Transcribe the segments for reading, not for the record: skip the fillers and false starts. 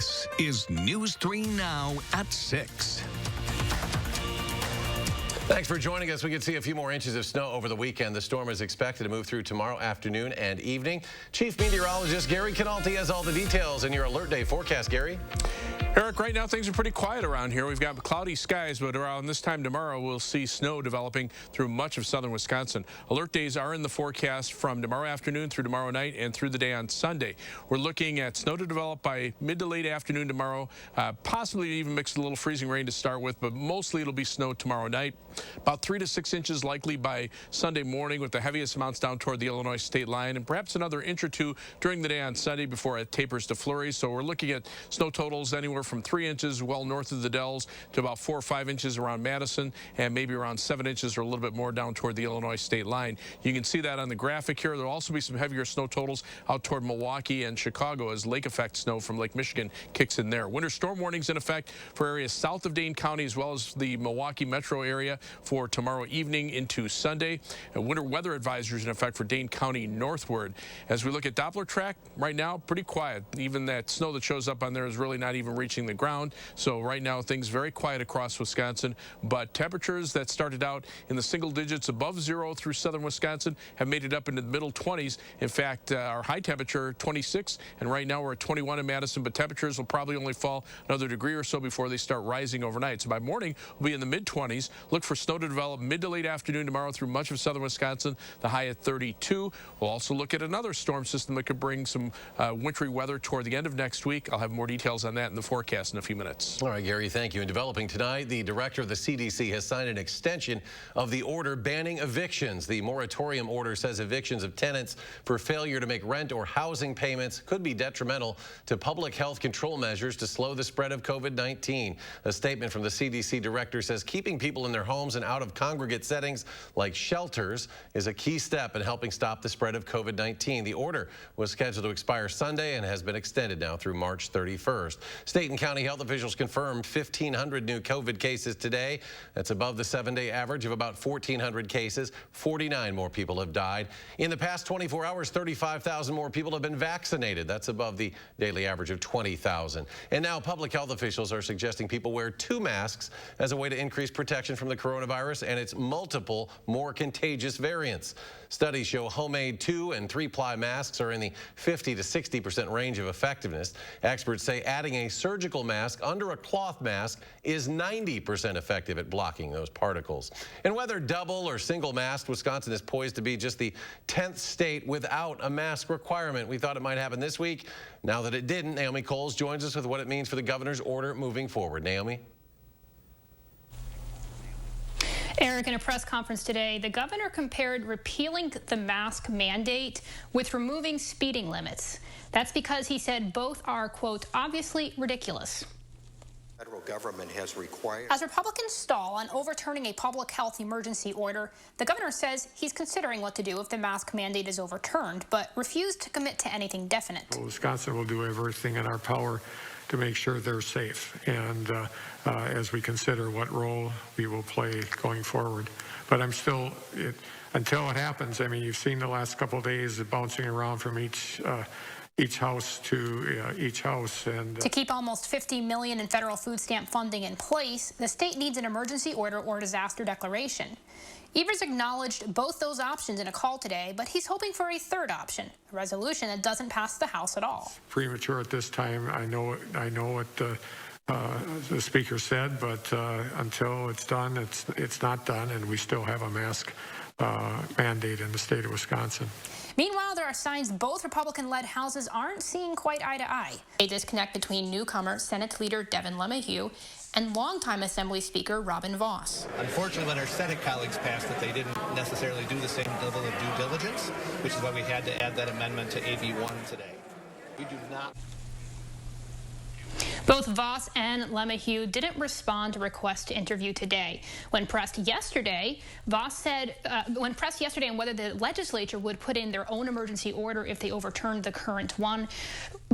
This is News 3 Now at 6. Thanks for joining us. We could see a few more inches of snow over the weekend. The storm is expected to move through tomorrow afternoon and evening. Chief Meteorologist Gary Canalti has all the details in your Alert Day forecast. Gary? Eric, right now things are pretty quiet around here. We've got cloudy skies, but around this time tomorrow we'll see snow developing through much of southern Wisconsin. Alert days are in the forecast from tomorrow afternoon through tomorrow night and through the day on Sunday. We're looking at snow to develop by mid to late afternoon tomorrow, possibly even mixed a little freezing rain to start with, but mostly it'll be snow tomorrow night. About 3 to 6 inches likely by Sunday morning, with the heaviest amounts down toward the Illinois state line, and perhaps another inch or two during the day on Sunday before it tapers to flurries. So we're looking at snow totals anywhere from 3 inches well north of the Dells to about 4 or 5 inches around Madison, and maybe around 7 inches or a little bit more down toward the Illinois state line. You can see that on the graphic here. There'll also be some heavier snow totals out toward Milwaukee and Chicago as lake effect snow from Lake Michigan kicks in there. Winter storm warnings in effect for areas south of Dane County as well as the Milwaukee metro area for tomorrow evening into Sunday. And winter weather advisories in effect for Dane County northward. As we look at Doppler track, right now pretty quiet. Even that snow that shows up on there is really not even reaching the ground. So right now things very quiet across Wisconsin, but temperatures that started out in the single digits above zero through southern Wisconsin have made it up into the middle 20s. In fact, our high temperature 26, and right now we're at 21 in Madison, but temperatures will probably only fall another degree or so before they start rising overnight. So by morning we'll be in the mid 20s. Look for snow to develop mid to late afternoon tomorrow through much of southern Wisconsin, the high at 32. We'll also look at another storm system that could bring some wintry weather toward the end of next week. I'll have more details on that in the forecast in a few minutes. All right, Gary, thank you. In developing tonight, the director of the CDC has signed an extension of the order banning evictions. The moratorium order says evictions of tenants for failure to make rent or housing payments could be detrimental to public health control measures to slow the spread of COVID-19. A statement from the CDC director says keeping people in their homes and out of congregate settings like shelters is a key step in helping stop the spread of COVID-19. The order was scheduled to expire Sunday and has been extended now through March 31st. State and county health officials confirmed 1,500 new COVID cases today. That's above the 7-day average of about 1,400 cases. 49 more people have died. In the past 24 hours, 35,000 more people have been vaccinated. That's above the daily average of 20,000. And now public health officials are suggesting people wear 2 masks as a way to increase protection from the coronavirus and its multiple more contagious variants. Studies show homemade 2- and 3-ply masks are in the 50 to 60% range of effectiveness. Experts say adding a surgical mask under a cloth mask is 90% effective at blocking those particles. And whether double or single masked, Wisconsin is poised to be just the 10th state without a mask requirement. We thought it might happen this week. Now that it didn't, Naomi Coles joins us with what it means for the governor's order moving forward. Naomi? Eric, in a press conference today, the governor compared repealing the mask mandate with removing speeding limits. That's because he said both are, quote, obviously ridiculous. Federal government has required. As Republicans stall on overturning a public health emergency order, the governor says he's considering what to do if the mask mandate is overturned, but refused to commit to anything definite. Well, Wisconsin will do everything in our power to make sure they're safe, and as we consider what role we will play going forward. But I'm still, until it happens, I mean, you've seen the last couple of days bouncing around from each house to each house. And to keep almost $50 million in federal food stamp funding in place, the state needs an emergency order or disaster declaration. Evers acknowledged both those options in a call today, but he's hoping for a third option, a resolution that doesn't pass the House at all. Premature at this time. I know what the speaker said, but until it's done, it's not done, and we still have a mask mandate in the state of Wisconsin. Meanwhile, there are signs both Republican-led houses aren't seeing quite eye to eye. A disconnect between newcomer Senate Leader Devin LeMahieu and longtime Assembly Speaker Robin Vos. Unfortunately, when our Senate colleagues passed it, they didn't necessarily do the same level of due diligence, which is why we had to add that amendment to AB 1 today. We do not. Both Voss and LeMahieu didn't respond to requests to interview today. When pressed yesterday, Voss said, on whether the legislature would put in their own emergency order if they overturned the current one,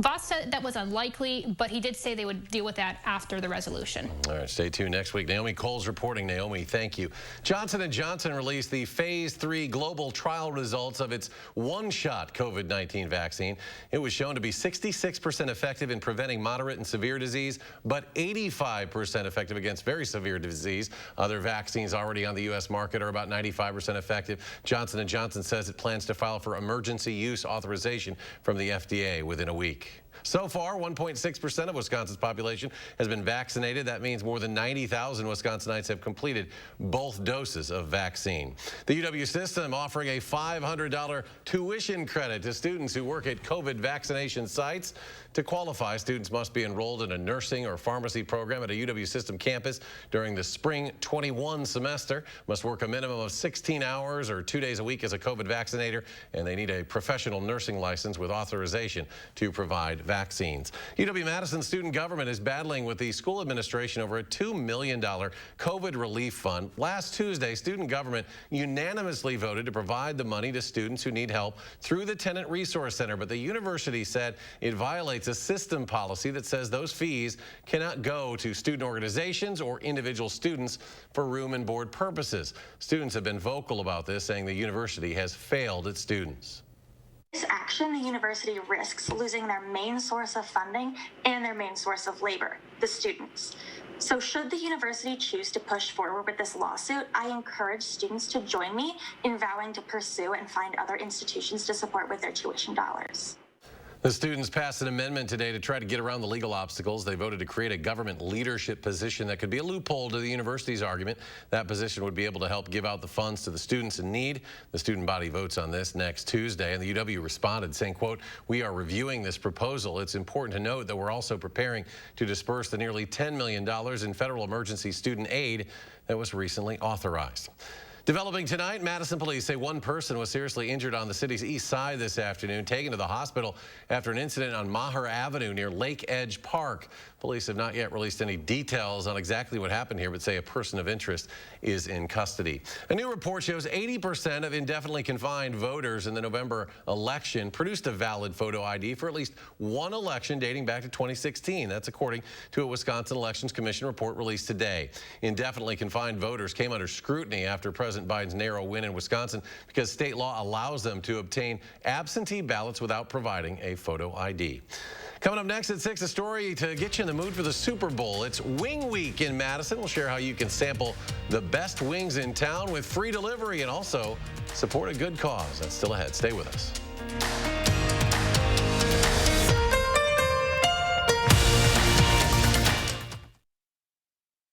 Voss said that was unlikely, but he did say they would deal with that after the resolution. All right, stay tuned next week. Naomi Cole's reporting. Naomi, thank you. Johnson & Johnson released the Phase 3 global trial results of its one-shot COVID-19 vaccine. It was shown to be 66% effective in preventing moderate and severe disease, but 85% effective against very severe disease. Other vaccines already on the U.S. market are about 95% effective. Johnson & Johnson says it plans to file for emergency use authorization from the FDA within a week. So far, 1.6% of Wisconsin's population has been vaccinated. That means more than 90,000 Wisconsinites have completed both doses of vaccine. The UW system offering a $500 tuition credit to students who work at COVID vaccination sites. To qualify, students must be enrolled in a nursing or pharmacy program at a UW system campus during the spring 21 semester, must work a minimum of 16 hours or 2 days a week as a COVID vaccinator, and they need a professional nursing license with authorization to provide vaccines. UW-Madison student government is battling with the school administration over a $2 million COVID relief fund. Last Tuesday, student government unanimously voted to provide the money to students who need help through the Tenant Resource Center, but the university said it violates a system policy that says those fees cannot go to student organizations or individual students for room and board purposes. Students have been vocal about this, saying the university has failed its students. This action, the university risks losing their main source of funding and their main source of labor, the students. So should the university choose to push forward with this lawsuit, I encourage students to join me in vowing to pursue and find other institutions to support with their tuition dollars. The students passed an amendment today to try to get around the legal obstacles. They voted to create a government leadership position that could be a loophole to the university's argument. That position would be able to help give out the funds to the students in need. The student body votes on this next Tuesday, and the UW responded saying, quote, "We are reviewing this proposal. It's important to note that we're also preparing to disperse the nearly $10 million in federal emergency student aid that was recently authorized." Developing tonight, Madison police say one person was seriously injured on the city's east side this afternoon, taken to the hospital after an incident on Maher Avenue near Lake Edge Park. Police have not yet released any details on exactly what happened here, but say a person of interest is in custody. A new report shows 80% of indefinitely confined voters in the November election produced a valid photo ID for at least one election dating back to 2016. That's according to a Wisconsin Elections Commission report released today. Indefinitely confined voters came under scrutiny after President Biden's narrow win in Wisconsin because state law allows them to obtain absentee ballots without providing a photo ID. Coming up next at 6, a story to get you in the mood for the Super Bowl. It's Wing Week in Madison. We'll share how you can sample the best wings in town with free delivery and also support a good cause. That's still ahead. Stay with us.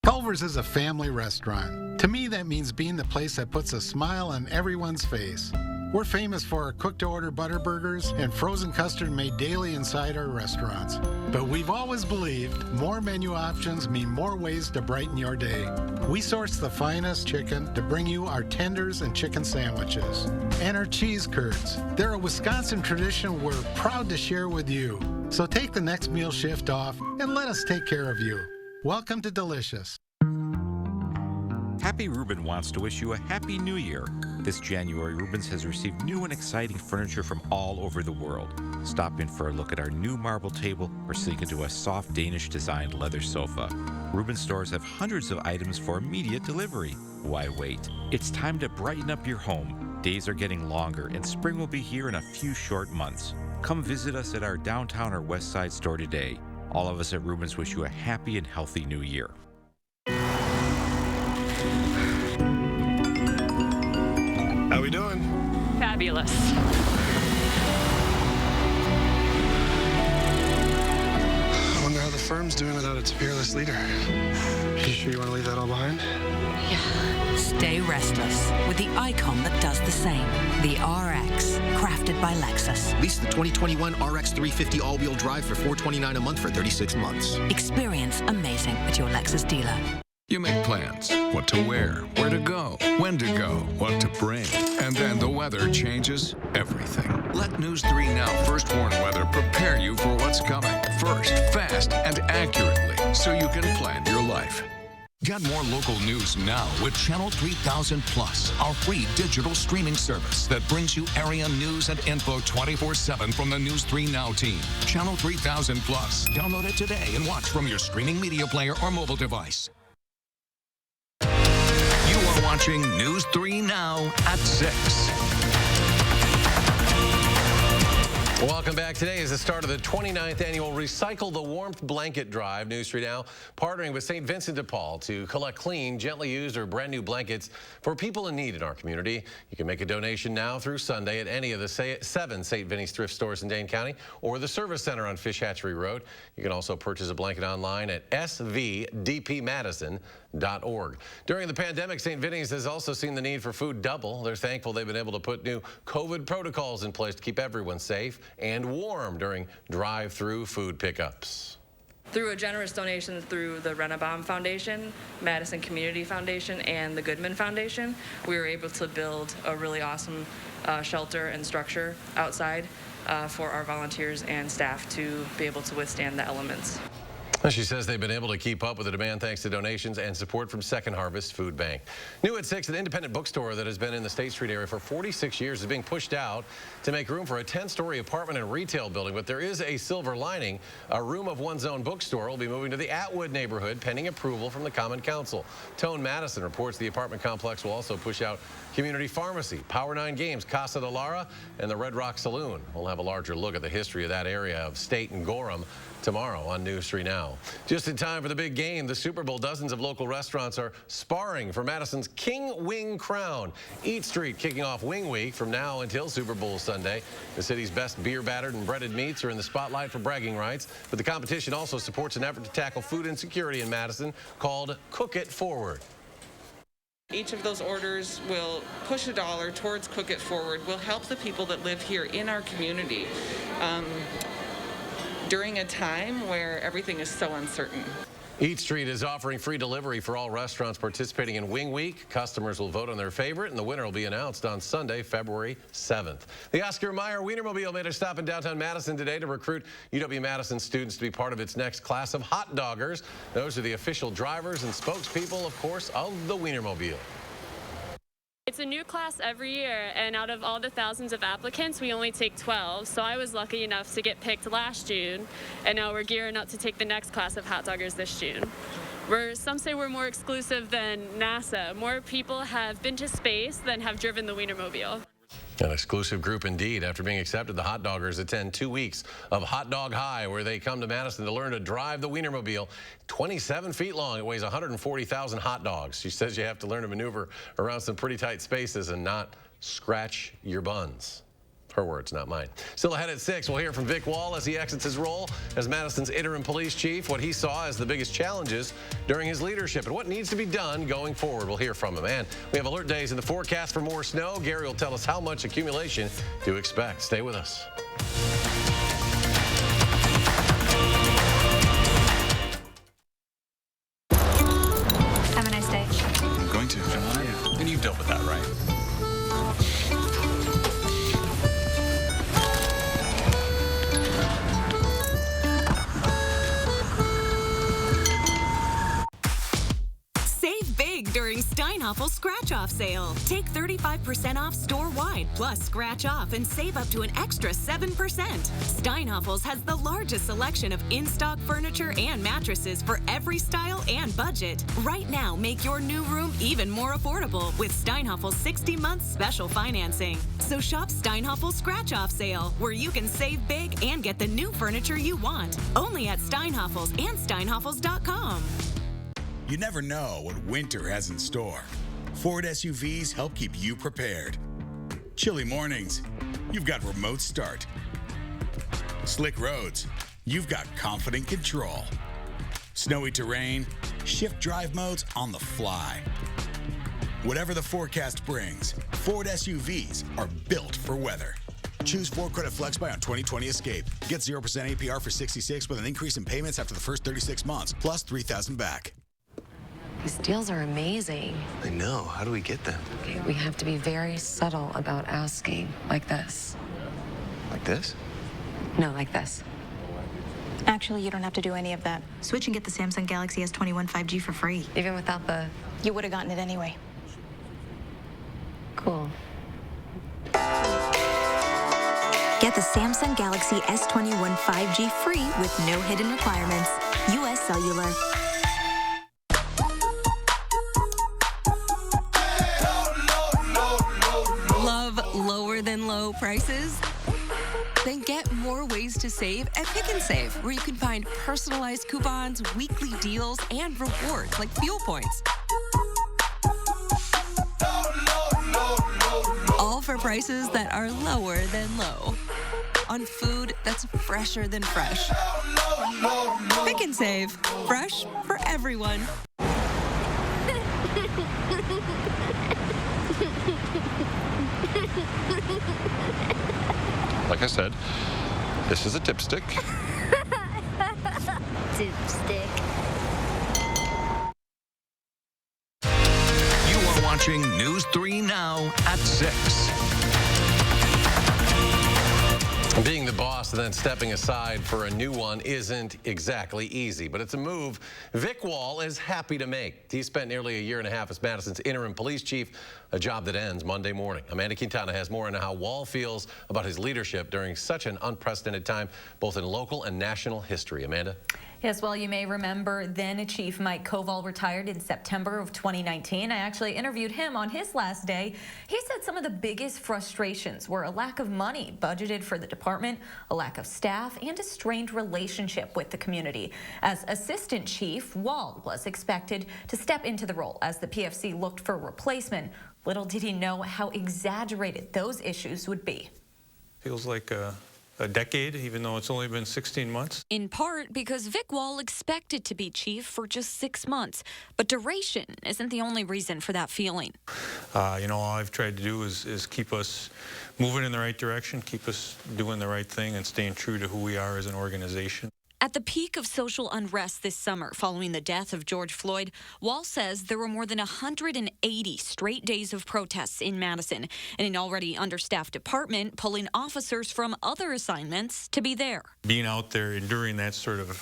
Culver's is a family restaurant. To me, that means being the place that puts a smile on everyone's face. We're famous for our cooked-to-order butter burgers and frozen custard made daily inside our restaurants. But we've always believed more menu options mean more ways to brighten your day. We source the finest chicken to bring you our tenders and chicken sandwiches. And our cheese curds. They're a Wisconsin tradition we're proud to share with you. So take the next meal shift off and let us take care of you. Welcome to Delicious. Happy Reuben wants to wish you a Happy New Year. This January, Rubens has received new and exciting furniture from all over the world. Stop in for a look at our new marble table or sink into a soft Danish-designed leather sofa. Rubens stores have hundreds of items for immediate delivery. Why wait? It's time to brighten up your home. Days are getting longer, and spring will be here in a few short months. Come visit us at our downtown or west side store today. All of us at Rubens wish you a happy and healthy new year. How we doing? Fabulous. I wonder how the firm's doing without its fearless leader. You sure you want to leave that all behind? Yeah. Stay restless with the icon that does the same. The RX, crafted by Lexus. Lease the 2021 RX 350 all-wheel drive for $429 a month for 36 months. Experience amazing at your Lexus dealer. You make plans, what to wear, where to go, when to go, what to bring. And then the weather changes everything. Let News 3 Now First Warn Weather prepare you for what's coming. First, fast and accurate so you can plan your life. Get more local news now with Channel 3000 Plus, our free digital streaming service that brings you area news and info 24/7 from the News 3 Now team. Channel 3000 Plus. Download it today and watch from your streaming media player or mobile device. You are watching News 3 Now at 6. Welcome back. Today is the start of the 29th annual Recycle the Warmth Blanket Drive. News 3 Now partnering with St. Vincent de Paul to collect clean, gently used, or brand new blankets for people in need in our community. You can make a donation now through Sunday at any of the 7 St. Vinny's thrift stores in Dane County or the Service Center on Fish Hatchery Road. You can also purchase a blanket online at svdpmadison.org. During the pandemic, St. Vinny's has also seen the need for food double. They're thankful they've been able to put new COVID protocols in place to keep everyone safe and warm during drive-through food pickups. Through a generous donation through the Renabaum Foundation, Madison Community Foundation, and the Goodman Foundation, we were able to build a really awesome shelter and structure outside for our volunteers and staff to be able to withstand the elements. She says they've been able to keep up with the demand thanks to donations and support from Second Harvest Food Bank. New at 6, an independent bookstore that has been in the State Street area for 46 years is being pushed out to make room for a 10-story apartment and retail building. But there is a silver lining. A room of one's own bookstore will be moving to the Atwood neighborhood pending approval from the Common Council. Tone Madison reports the apartment complex will also push out Community Pharmacy, Power 9 Games, Casa de Lara, and the Red Rock Saloon. We'll have a larger look at the history of that area of State and Gorham tomorrow on News 3 Now. Just in time for the big game, the Super Bowl, dozens of local restaurants are sparring for Madison's King Wing crown. Eat Street kicking off Wing Week from now until Super Bowl Sunday. The city's best beer battered and breaded meats are in the spotlight for bragging rights, but the competition also supports an effort to tackle food insecurity in Madison called Cook It Forward. Each of those orders will push $1 towards Cook It Forward, will help the people that live here in our community during a time where everything is so uncertain. Eat Street is offering free delivery for all restaurants participating in Wing Week. Customers will vote on their favorite, and the winner will be announced on Sunday, February 7th. The Oscar Mayer Wienermobile made a stop in downtown Madison today to recruit UW-Madison students to be part of its next class of hot doggers. Those are the official drivers and spokespeople, of course, of the Wienermobile. It's a new class every year, and out of all the thousands of applicants, we only take 12. So I was lucky enough to get picked last June, and now we're gearing up to take the next class of hot doggers this June. Some say we're more exclusive than NASA. More people have been to space than have driven the Wienermobile. An exclusive group indeed. After being accepted, the hot doggers attend 2 weeks of Hot Dog High, where they come to Madison to learn to drive the Wienermobile. 27 feet long, it weighs 140,000 hot dogs. She says you have to learn to maneuver around some pretty tight spaces and not scratch your buns. Her words, not mine. Still ahead at 6, we'll hear from Vic Wall as he exits his role as Madison's interim police chief, what he saw as the biggest challenges during his leadership and what needs to be done going forward. We'll hear from him. And we have alert days in the forecast for more snow. Gary will tell us how much accumulation to expect. Stay with us. Have a nice day. I'm going to. And you've dealt with that, right? During Steinhafels scratch-off sale. Take 35% off store-wide, plus scratch-off and save up to an extra 7%. Steinhafels has the largest selection of in-stock furniture and mattresses for every style and budget. Right now, make your new room even more affordable with Steinhafels 60-month special financing. So shop Steinhafels scratch-off sale, where you can save big and get the new furniture you want. Only at Steinhafels and Steinhafels.com. You never know what winter has in store. Ford SUVs help keep you prepared. Chilly mornings, you've got remote start. Slick roads, you've got confident control. Snowy terrain, shift drive modes on the fly. Whatever the forecast brings, Ford SUVs are built for weather. Choose Ford Credit Flex Buy on 2020 Escape. Get 0% APR for 66 with an increase in payments after the first 36 months, plus $3,000 back. These deals are amazing. I know. How do we get them? Okay, we have to be very subtle about asking, like this. Like this? No, like this. Actually, you don't have to do any of that. Switch and get the Samsung Galaxy S21 5G for free. Even without the... You would have gotten it anyway. Cool. Get the Samsung Galaxy S21 5G free with no hidden requirements. US Cellular. Love lower than low prices? Then get more ways to save at Pick and Save, where you can find personalized coupons, weekly deals, and rewards like fuel points. All for prices that are lower than low. On food that's fresher than fresh. Pick and Save. Fresh for everyone. Like I said, this is a dipstick. Dipstick. You are watching News 3 Now at 6. Being the boss and then stepping aside for a new one isn't exactly easy, but it's a move Vic Wall is happy to make. He spent nearly a year and a half as Madison's interim police chief, a job that ends Monday morning. Amanda Quintana has more on how Wall feels about his leadership during such an unprecedented time, both in local and national history. Amanda? Yes, well, you may remember then Chief Mike Koval retired in September of 2019. I actually interviewed him on his last day. He said some of the biggest frustrations were a lack of money budgeted for the department, a lack of staff, and a strained relationship with the community. As assistant chief, Wall was expected to step into the role as the PFC looked for a replacement. Little did he know how exaggerated those issues would be. Feels like a decade, even though it's only been 16 months. In part because Vic Wall expected to be chief for just 6 months. But duration isn't the only reason for that feeling. You know, all I've tried to do is keep us moving in the right direction, keep us doing the right thing and staying true to who we are as an organization. At the peak of social unrest this summer following the death of George Floyd, Wall says there were more than 180 straight days of protests in Madison, and an already understaffed department pulling officers from other assignments to be there. Being out there, enduring that sort of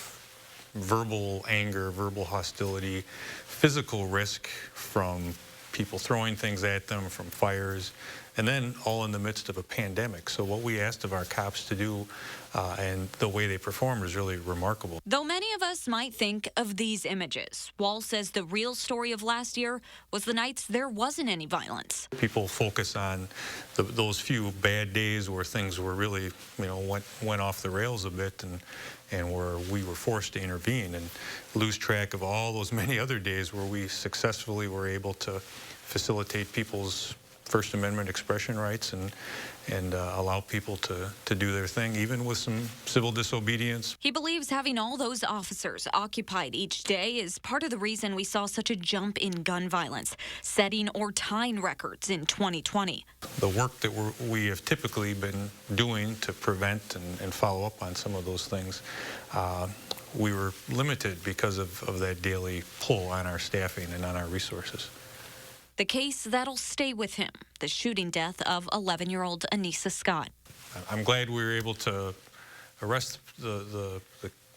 verbal anger, verbal hostility, physical risk from people throwing things at them, from fires, and then all in the midst of a pandemic. So what we asked of our cops to do and the way they performed is really remarkable. Though many of us might think of these images, Wall says the real story of last year was the nights there wasn't any violence. People focus on those few bad days where things were really, you know, went off the rails a bit and where we were forced to intervene, and lose track of all those many other days where we successfully were able to facilitate people's First Amendment expression rights and allow people to do their thing, even with some civil disobedience. He believes having all those officers occupied each day is part of the reason we saw such a jump in gun violence, setting or tying records in 2020. The work that we have typically been doing to prevent and follow up on some of those things, we were limited because of that daily pull on our staffing and on our resources. The case that'll stay with him, the shooting death of 11-year-old Anissa Scott. I'm glad we were able to arrest the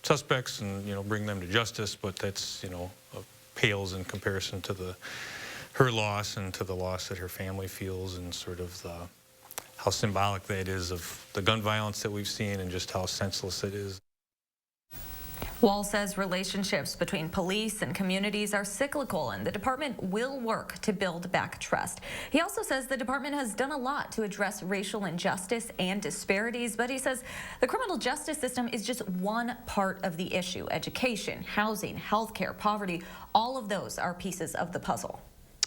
suspects and, you know, bring them to justice, but that's, you know, pales in comparison to her loss and to the loss that her family feels, and sort of how symbolic that is of the gun violence that we've seen and just how senseless it is. Wall says relationships between police and communities are cyclical, and the department will work to build back trust. He also says the department has done a lot to address racial injustice and disparities, but he says the criminal justice system is just one part of the issue. Education, housing, healthcare, poverty, all of those are pieces of the puzzle.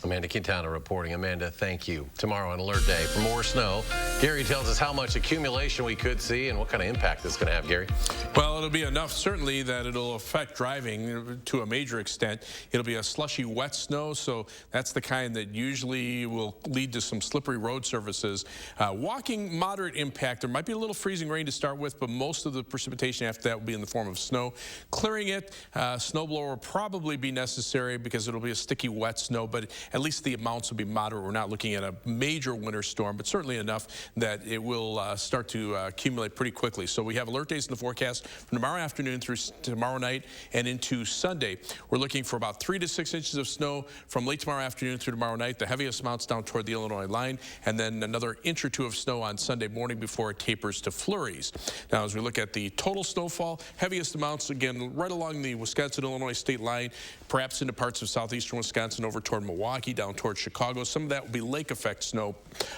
Amanda Quintana reporting. Amanda, thank you. Tomorrow on Alert Day for more snow. Gary tells us how much accumulation we could see and what kind of impact it's going to have, Gary. Well, it'll be enough, certainly, that it'll affect driving to a major extent. It'll be a slushy, wet snow, so that's the kind that usually will lead to some slippery road surfaces. Walking, moderate impact. There might be a little freezing rain to start with, but most of the precipitation after that will be in the form of snow. Clearing it, snowblower will probably be necessary because it'll be a sticky, wet snow, but at least the amounts will be moderate. We're not looking at a major winter storm, but certainly enough that it will start to accumulate pretty quickly. So we have alert days in the forecast from tomorrow afternoon through tomorrow night and into Sunday. We're looking for about 3 to 6 inches of snow from late tomorrow afternoon through tomorrow night. The heaviest amounts down toward the Illinois line, and then another inch or two of snow on Sunday morning before it tapers to flurries. Now, as we look at the total snowfall, heaviest amounts, again, right along the Wisconsin-Illinois state line, perhaps into parts of southeastern Wisconsin over toward Milwaukee, down toward Chicago. Some of that will be lake effect snow.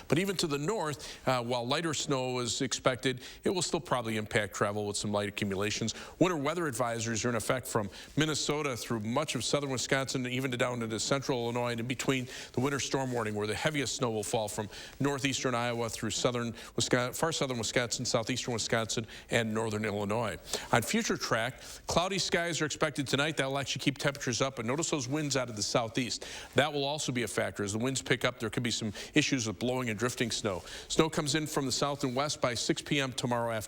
But even to the north, while lighter snow is expected, it will still probably impact travel with some light accumulations. Winter weather advisories are in effect from Minnesota through much of southern Wisconsin, even down into central Illinois, and in between the winter storm warning, where the heaviest snow will fall from northeastern Iowa through southern Wisconsin, far southern Wisconsin, southeastern Wisconsin, and northern Illinois. On future track, cloudy skies are expected tonight. That will actually keep temperatures up, but notice those winds out of the southeast. That will also be a factor. As the winds pick up, there could be some issues with blowing and drifting snow. Snow comes in from the south and west by 6 p.m. tomorrow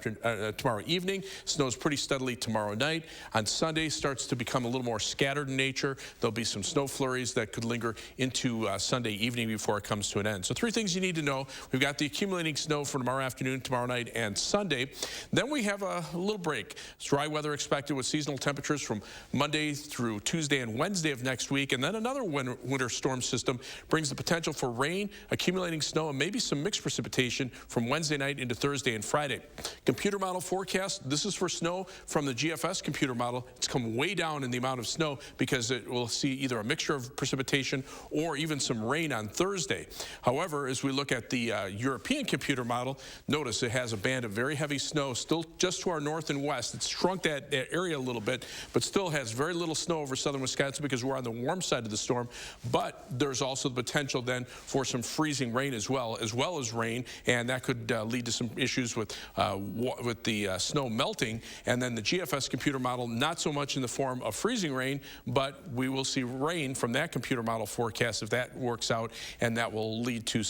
evening. Snows pretty steadily tomorrow night. On Sunday, starts to become a little more scattered in nature. There'll be some snow flurries that could linger into Sunday evening before it comes to an end. So 3 things you need to know. We've got the accumulating snow for tomorrow afternoon, tomorrow night, and Sunday. Then we have a little break. It's dry weather expected with seasonal temperatures from Monday through Tuesday and Wednesday of next week. And then another winter storm system brings the potential for rain, accumulating snow, and maybe some mixed precipitation from Wednesday night into Thursday and Friday. Computer model forecast, this is for snow from the GFS computer model. It's come way down in the amount of snow because it will see either a mixture of precipitation or even some rain on Thursday. However, as we look at the European computer model, notice it has a band of very heavy snow still just to our north and west. It's shrunk that area a little bit, but still has very little snow over southern Wisconsin because we're on the warm side of the storm. But there's also the potential then for some freezing rain as well as rain, and that could lead to some issues with the snow melting. And then the GFS computer model, not so much in the form of freezing rain, but we will see rain from that computer model forecast if that works out, and that will lead to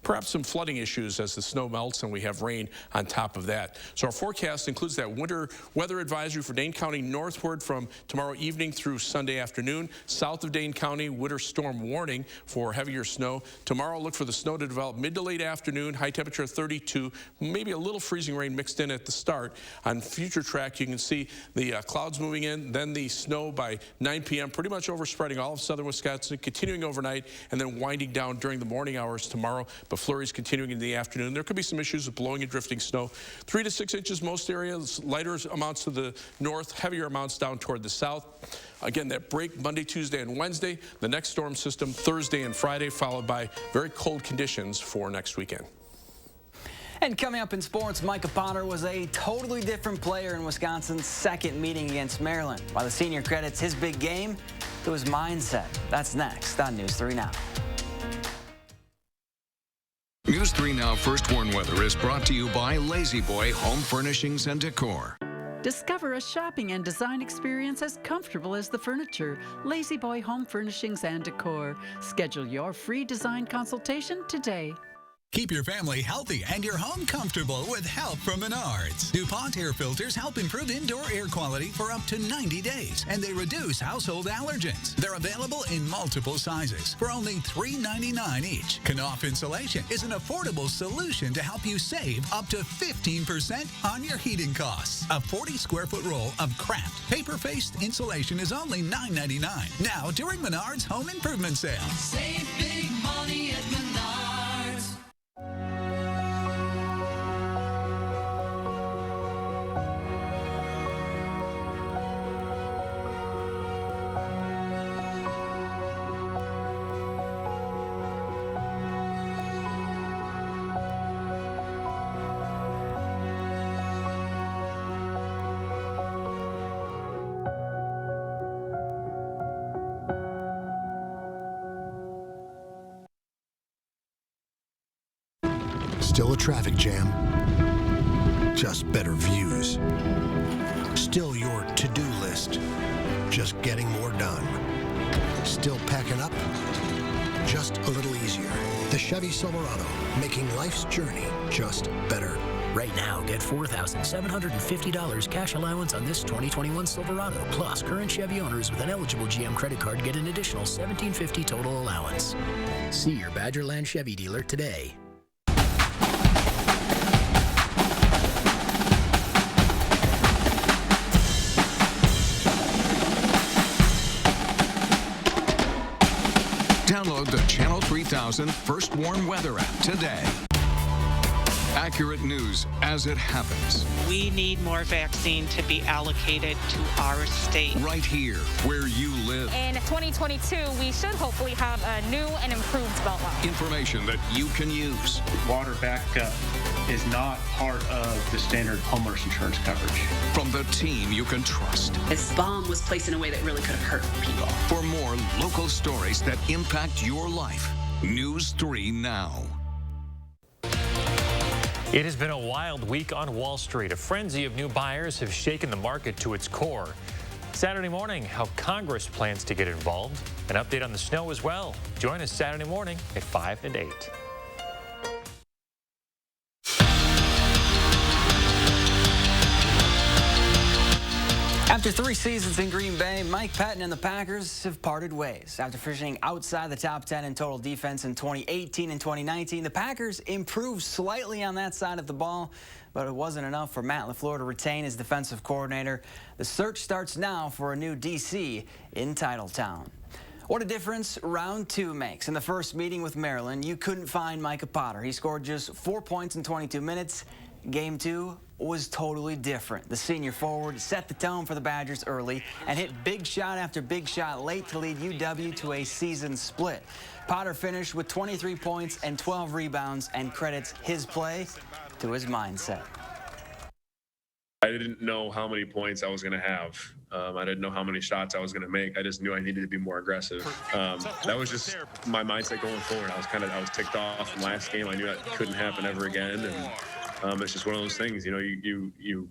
perhaps some flooding issues as the snow melts and we have rain on top of that. So our forecast includes that winter weather advisory for Dane County northward from tomorrow evening through Sunday afternoon. South of Dane County, winter storm warning for heavier snow. Tomorrow, look for the snow to develop mid to late afternoon, high temperature 32, maybe a little freezing rain mixed in at the start. On future track, you can see the clouds moving in, then the snow by 9 p.m., pretty much overspreading all of southern Wisconsin, continuing overnight, and then winding down during the morning hours tomorrow, but flurries continuing in the afternoon. There could be some issues with blowing and drifting snow. 3 to 6 inches most areas, lighter amounts to the north, heavier amounts down toward the south. Again, that break Monday, Tuesday, and Wednesday. The next storm system Thursday and Friday, followed by very cold conditions for next weekend. And coming up in sports, Micah Potter was a totally different player in Wisconsin's second meeting against Maryland. While the senior credits his big game to his mindset. That's next on News 3 Now. News 3 Now First Warn Weather is brought to you by Lazy Boy Home Furnishings and Decor. Discover a shopping and design experience as comfortable as the furniture. Lazy Boy Home Furnishings and Decor. Schedule your free design consultation today. Keep your family healthy and your home comfortable with help from Menards. DuPont air filters help improve indoor air quality for up to 90 days, and they reduce household allergens. They're available in multiple sizes for only $3.99 each. Knauf Insulation is an affordable solution to help you save up to 15% on your heating costs. A 40-square-foot roll of Kraft paper-faced insulation is only $9.99. Now during Menards Home Improvement Sale. Save big money at Menards. Still a traffic jam, just better views. Still your to-do list, just getting more done. Still packing up, just a little easier. The Chevy Silverado, making life's journey just better. Right now, get $4,750 cash allowance on this 2021 Silverado. Plus, current Chevy owners with an eligible GM credit card get an additional $1,750 total allowance. See your Badgerland Chevy dealer today. Download the Channel 3000 First Warn Weather app today. Accurate news as it happens. We need more vaccine to be allocated to our state. Right here, where you live. In 2022, we should hopefully have a new and improved Beltline. Information that you can use. Water backup is not part of the standard homeowners insurance coverage. From the team you can trust. This bomb was placed in a way that really could have hurt people. For more local stories that impact your life, News 3 Now. It has been a wild week on Wall Street. A frenzy of new buyers have shaken the market to its core. Saturday morning, how Congress plans to get involved. An update on the snow as well. Join us Saturday morning at 5 and 8. After 3 seasons in Green Bay, Mike Pettine and the Packers have parted ways. After finishing outside the top 10 in total defense in 2018 and 2019, the Packers improved slightly on that side of the ball, but it wasn't enough for Matt LaFleur to retain his defensive coordinator. The search starts now for a new DC in Titletown. What a difference round 2 makes. In the first meeting with Maryland, you couldn't find Micah Potter. He scored just 4 points in 22 minutes. Game 2 was totally different. The senior forward set the tone for the Badgers early and hit big shot after big shot late to lead UW to a season split. Potter finished with 23 points and 12 rebounds and credits his play to his mindset. I didn't know how many points I was going to have. I didn't know how many shots I was going to make. I just knew I needed to be more aggressive. That was just my mindset going forward. I was ticked off from last game. I knew that couldn't happen ever again. And it's just one of those things, you know,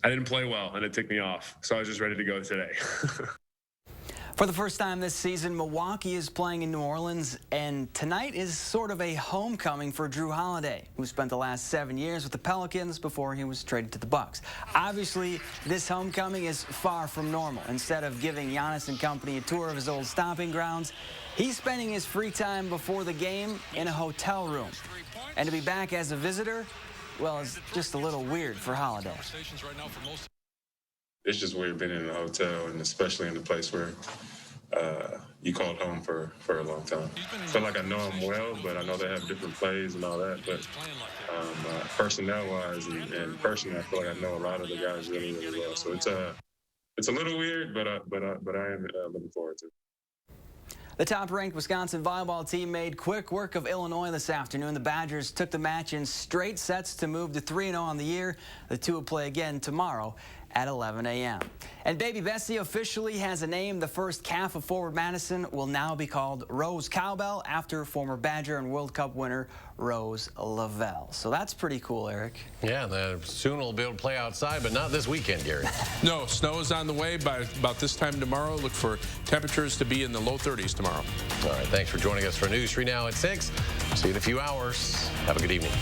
I didn't play well and it ticked me off. So I was just ready to go today. For the first time this season, Milwaukee is playing in New Orleans, and tonight is sort of a homecoming for Drew Holiday, who spent the last 7 years with the Pelicans before he was traded to the Bucks. Obviously, this homecoming is far from normal. Instead of giving Giannis and company a tour of his old stomping grounds, he's spending his free time before the game in a hotel room. And to be back as a visitor, well, it's just a little weird for Holiday. It's just weird being in a hotel, and especially in a place where you called home for a long time. I feel like I know them well, but I know they have different plays and all that. But personnel-wise and personally, I feel like I know a lot of the guys really, really well. So it's a little weird, but I am looking forward to it. The top-ranked Wisconsin volleyball team made quick work of Illinois this afternoon. The Badgers took the match in straight sets to move to 3-0 on the year. The two will play again tomorrow at 11 a.m. And Baby Bessie officially has a name. The first calf of forward Madison will now be called Rose Cowbell after former Badger and World Cup winner Rose Lavelle. So that's pretty cool, Eric. Yeah, soon we'll be able to play outside, but not this weekend, Gary. No, snow is on the way. By about this time tomorrow, look for temperatures to be in the low 30s tomorrow. All right, thanks for joining us for News 3 Now at 6. See you in a few hours. Have a good evening.